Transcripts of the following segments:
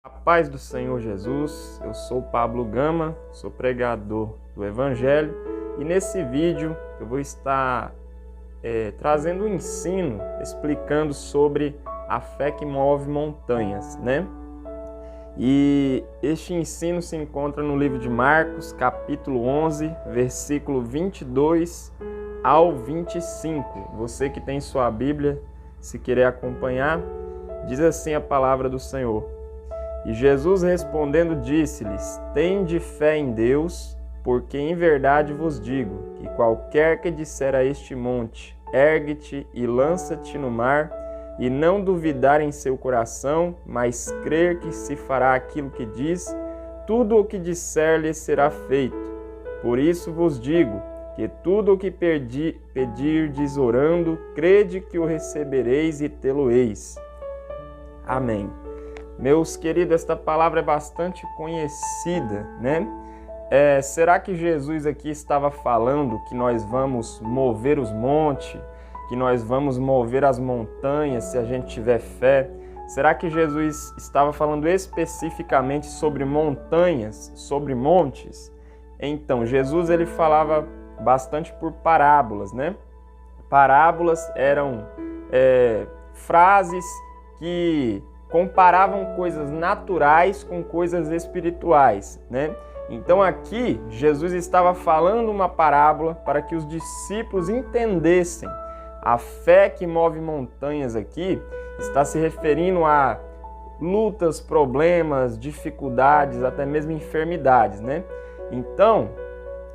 A paz do Senhor Jesus, eu sou Pablo Gama, sou pregador do Evangelho e nesse vídeo eu vou estar trazendo um ensino explicando sobre a fé que move montanhas, né? E este ensino se encontra no livro de Marcos, capítulo 11, versículo 22 ao 25. Você que tem sua Bíblia, se querer acompanhar, diz assim a palavra do Senhor. E Jesus respondendo disse-lhes: Tende fé em Deus, porque em verdade vos digo que qualquer que disser a este monte, ergue-te e lança-te no mar, e não duvidar em seu coração, mas crer que se fará aquilo que diz, tudo o que disser-lhe será feito. Por isso vos digo que tudo o que pedirdes orando, crede que o recebereis e tê-lo-eis. Amém. Meus queridos, esta palavra é bastante conhecida, né? Será que Jesus aqui estava falando que nós vamos mover os montes, que nós vamos mover as montanhas se a gente tiver fé? Será que Jesus estava falando especificamente sobre montanhas, sobre montes? Então, Jesus ele falava bastante por parábolas, né? Parábolas eram frases que comparavam coisas naturais com coisas espirituais, né? Então aqui Jesus estava falando uma parábola para que os discípulos entendessem. A fé que move montanhas aqui está se referindo a lutas, problemas, dificuldades, até mesmo enfermidades, né? Então,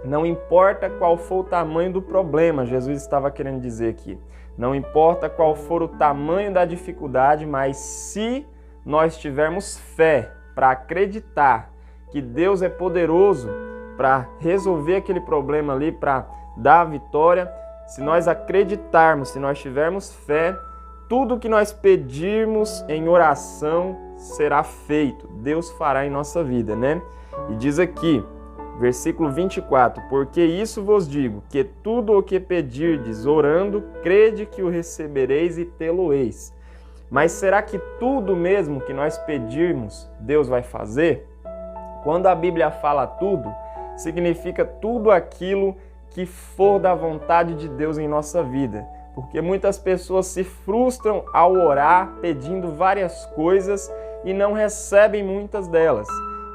não importa qual for o tamanho do problema, Jesus estava querendo dizer aqui. Não importa qual for o tamanho da dificuldade, mas se nós tivermos fé para acreditar que Deus é poderoso para resolver aquele problema ali, para dar a vitória, se nós acreditarmos, se nós tivermos fé, tudo que nós pedirmos em oração será feito. Deus fará em nossa vida, né? E diz aqui, versículo 24, porque isso vos digo, que tudo o que pedirdes orando, crede que o recebereis e tê-lo-eis. Mas será que tudo mesmo que nós pedirmos, Deus vai fazer? Quando a Bíblia fala tudo, significa tudo aquilo que for da vontade de Deus em nossa vida. Porque muitas pessoas se frustram ao orar, pedindo várias coisas e não recebem muitas delas.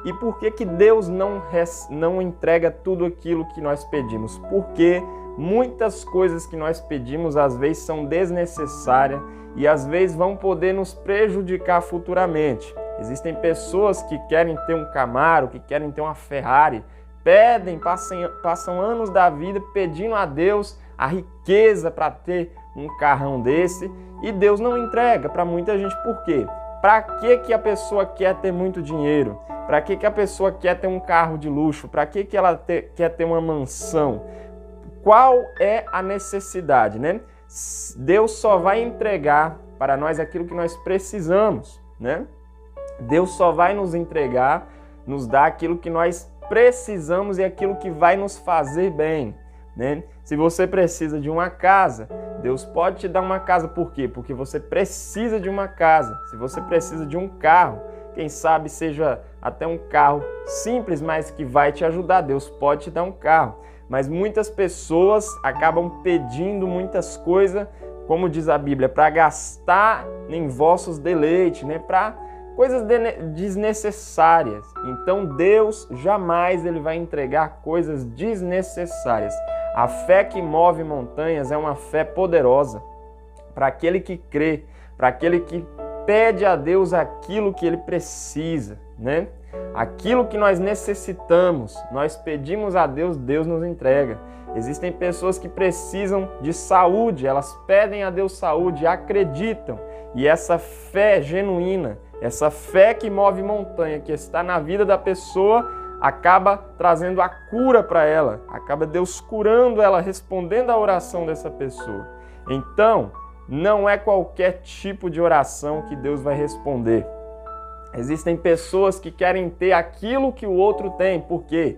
E por que Deus não entrega tudo aquilo que nós pedimos? Porque muitas coisas que nós pedimos às vezes são desnecessárias e às vezes vão poder nos prejudicar futuramente. Existem pessoas que querem ter um Camaro, que querem ter uma Ferrari, pedem, passam anos da vida pedindo a Deus a riqueza para ter um carrão desse e Deus não entrega para muita gente. Por quê? Para que a pessoa quer ter muito dinheiro? Para que a pessoa quer ter um carro de luxo? Para que ela quer ter uma mansão? Qual é a necessidade, né? Deus só vai entregar para nós aquilo que nós precisamos, né? Deus só vai nos entregar, nos dar aquilo que nós precisamos e aquilo que vai nos fazer bem, né? Se você precisa de uma casa, Deus pode te dar uma casa. Por quê? Porque você precisa de uma casa. Se você precisa de um carro, quem sabe seja até um carro simples, mas que vai te ajudar, Deus pode te dar um carro. Mas muitas pessoas acabam pedindo muitas coisas, como diz a Bíblia, para gastar em vossos deleites, né? Para coisas desnecessárias. Então Deus jamais ele vai entregar coisas desnecessárias. A fé que move montanhas é uma fé poderosa para aquele que crê, para aquele que pede a Deus aquilo que ele precisa, né? Aquilo que nós necessitamos, nós pedimos a Deus, Deus nos entrega. Existem pessoas que precisam de saúde, elas pedem a Deus saúde, acreditam. E essa fé genuína, essa fé que move montanha, que está na vida da pessoa, acaba trazendo a cura para ela, acaba Deus curando ela, respondendo a oração dessa pessoa. Então, não é qualquer tipo de oração que Deus vai responder. Existem pessoas que querem ter aquilo que o outro tem, porque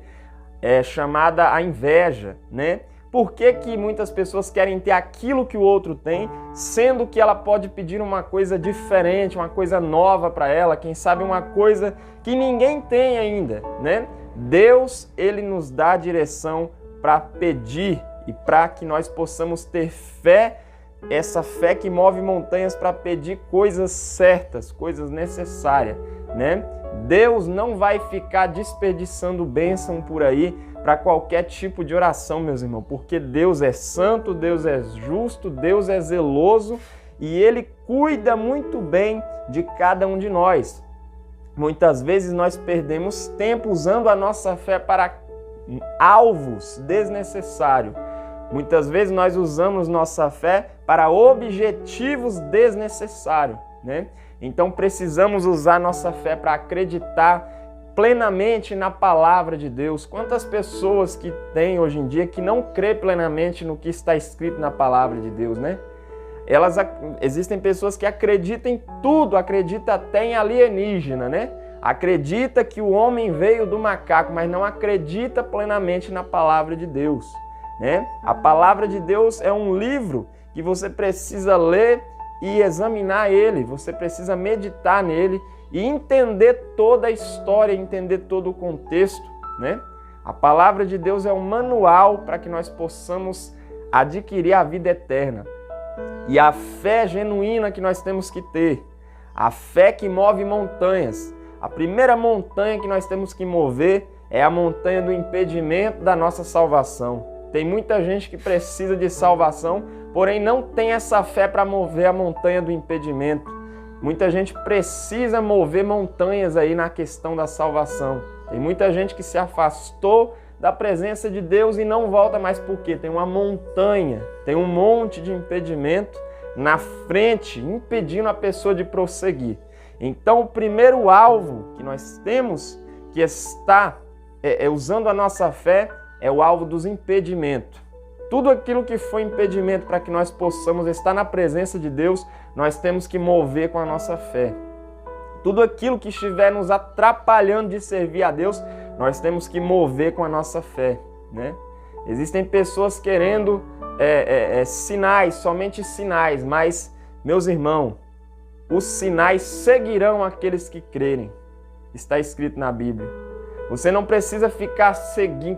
é chamada a inveja, né? Por que que muitas pessoas querem ter aquilo que o outro tem, sendo que ela pode pedir uma coisa diferente, uma coisa nova para ela, quem sabe uma coisa que ninguém tem ainda, né? Deus, ele nos dá a direção para pedir e para que nós possamos ter fé, essa fé que move montanhas para pedir coisas certas, coisas necessárias, né? Deus não vai ficar desperdiçando bênção por aí para qualquer tipo de oração, meus irmãos, porque Deus é santo, Deus é justo, Deus é zeloso e Ele cuida muito bem de cada um de nós. Muitas vezes nós perdemos tempo usando a nossa fé para alvos desnecessários. Muitas vezes nós usamos nossa fé para objetivos desnecessários, né? Então precisamos usar nossa fé para acreditar plenamente na palavra de Deus. Quantas pessoas que tem hoje em dia que não crê plenamente no que está escrito na palavra de Deus, né? Existem pessoas que acreditam em tudo, acreditam até em alienígena, né? Acredita que o homem veio do macaco, mas não acredita plenamente na palavra de Deus, né? A palavra de Deus é um livro que você precisa ler e examinar ele, você precisa meditar nele e entender toda a história, entender todo o contexto, né? A palavra de Deus é um manual para que nós possamos adquirir a vida eterna. E a fé genuína que nós temos que ter, a fé que move montanhas. A primeira montanha que nós temos que mover é a montanha do impedimento da nossa salvação. Tem muita gente que precisa de salvação, porém não tem essa fé para mover a montanha do impedimento. Muita gente precisa mover montanhas aí na questão da salvação. Tem muita gente que se afastou da presença de Deus e não volta mais porque tem uma montanha, tem um monte de impedimento na frente, impedindo a pessoa de prosseguir. Então o primeiro alvo que nós temos que está usando a nossa fé é o alvo dos impedimentos. Tudo aquilo que foi impedimento para que nós possamos estar na presença de Deus, nós temos que mover com a nossa fé. Tudo aquilo que estiver nos atrapalhando de servir a Deus, nós temos que mover com a nossa fé, né? Existem pessoas querendo sinais, somente sinais, mas, meus irmãos, os sinais seguirão aqueles que crerem. Está escrito na Bíblia. Você não precisa ficar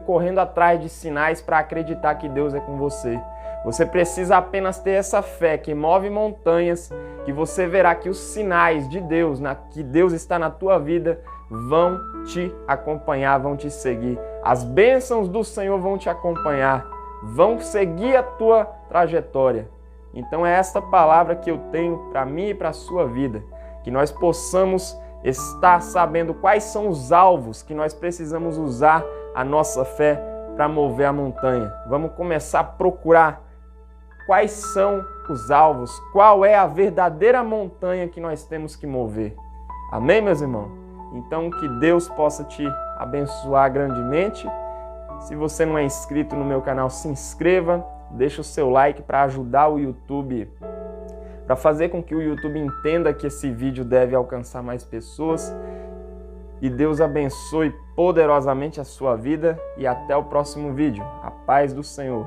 correndo atrás de sinais para acreditar que Deus é com você. Você precisa apenas ter essa fé que move montanhas, que você verá que os sinais de Deus, que Deus está na tua vida, vão te acompanhar, vão te seguir. As bênçãos do Senhor vão te acompanhar, vão seguir a tua trajetória. Então é esta palavra que eu tenho para mim e para a sua vida, que nós possamos estar sabendo quais são os alvos que nós precisamos usar a nossa fé para mover a montanha. Vamos começar a procurar quais são os alvos, qual é a verdadeira montanha que nós temos que mover. Amém, meus irmãos? Então que Deus possa te abençoar grandemente. Se você não é inscrito no meu canal, se inscreva, deixa o seu like para ajudar o YouTube, para fazer com que o YouTube entenda que esse vídeo deve alcançar mais pessoas. E Deus abençoe poderosamente a sua vida e até o próximo vídeo. A paz do Senhor.